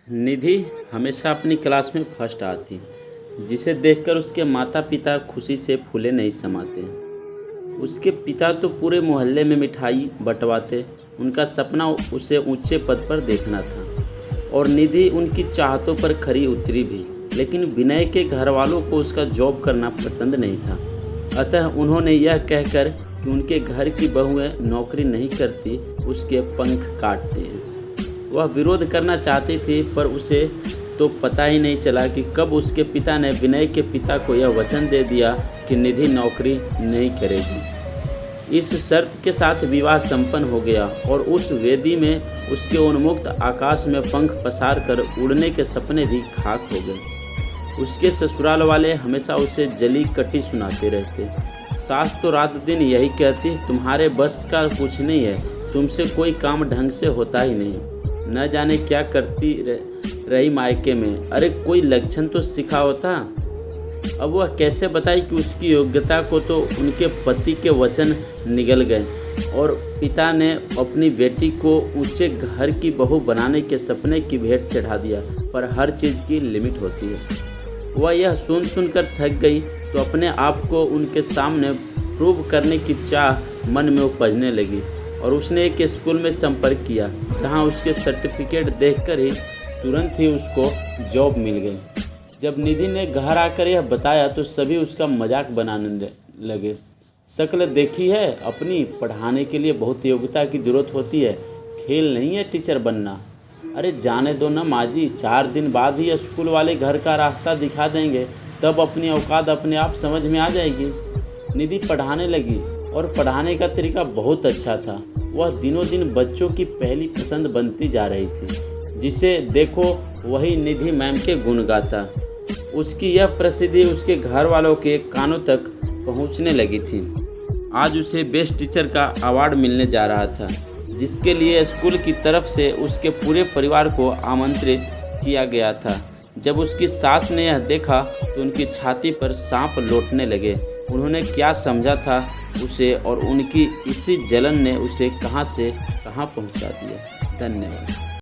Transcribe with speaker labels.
Speaker 1: निधि हमेशा अपनी क्लास में फर्स्ट आती, जिसे देखकर उसके माता पिता खुशी से फूले नहीं समाते। उसके पिता तो पूरे मोहल्ले में मिठाई बंटवाते। उनका सपना उसे ऊंचे पद पर देखना था और निधि उनकी चाहतों पर खरी उतरी भी। लेकिन विनय के घर वालों को उसका जॉब करना पसंद नहीं था। अतः उन्होंने यह कहकर कि उनके घर की बहुएं नौकरी नहीं करती, उसके पंख काटते हैं। वह विरोध करना चाहती थी, पर उसे तो पता ही नहीं चला कि कब उसके पिता ने विनय के पिता को यह वचन दे दिया कि निधि नौकरी नहीं करेगी। इस शर्त के साथ विवाह संपन्न हो गया और उस वेदी में उसके उन्मुक्त आकाश में पंख पसार कर उड़ने के सपने भी खाक हो गए। उसके ससुराल वाले हमेशा उसे जली कटी सुनाते रहते। सास तो रात दिन यही कहती, तुम्हारे बस का कुछ नहीं है, तुमसे कोई काम ढंग से होता ही नहीं, न जाने क्या करती रही मायके में। अरे कोई लक्षण तो सिखा होता। अब वह कैसे बताई कि उसकी योग्यता को तो उनके पति के वचन निगल गए और पिता ने अपनी बेटी को ऊंचे घर की बहू बनाने के सपने की भेंट चढ़ा दिया। पर हर चीज़ की लिमिट होती है। वह यह सुनकर थक गई तो अपने आप को उनके सामने प्रूव करने की चाह मन में उपजने लगी और उसने एक स्कूल में संपर्क किया, जहां उसके सर्टिफिकेट देखकर ही तुरंत ही उसको जॉब मिल गई। जब निधि ने घर आकर यह बताया तो सभी उसका मजाक बनाने लगे। शक्ल देखी है अपनी, पढ़ाने के लिए बहुत योग्यता की जरूरत होती है, खेल नहीं है टीचर बनना। अरे जाने दो ना माँ जी, 4 दिन बाद ही स्कूल वाले घर का रास्ता दिखा देंगे, तब अपनी औकात अपने आप समझ में आ जाएगी। निधि पढ़ाने लगी और पढ़ाने का तरीका बहुत अच्छा था। वह दिनों दिन बच्चों की पहली पसंद बनती जा रही थी। जिसे देखो वही निधि मैम के गुण गाता। उसकी यह प्रसिद्धि उसके घर वालों के कानों तक पहुंचने लगी थी। आज उसे बेस्ट टीचर का अवार्ड मिलने जा रहा था, जिसके लिए स्कूल की तरफ से उसके पूरे परिवार को आमंत्रित किया गया था। जब उसकी सास ने यह देखा तो उनकी छाती पर सांप लौटने लगे। उन्होंने क्या समझा था उसे और उनकी इसी जलन ने उसे कहां से कहां पहुंचा दिया। धन्यवाद।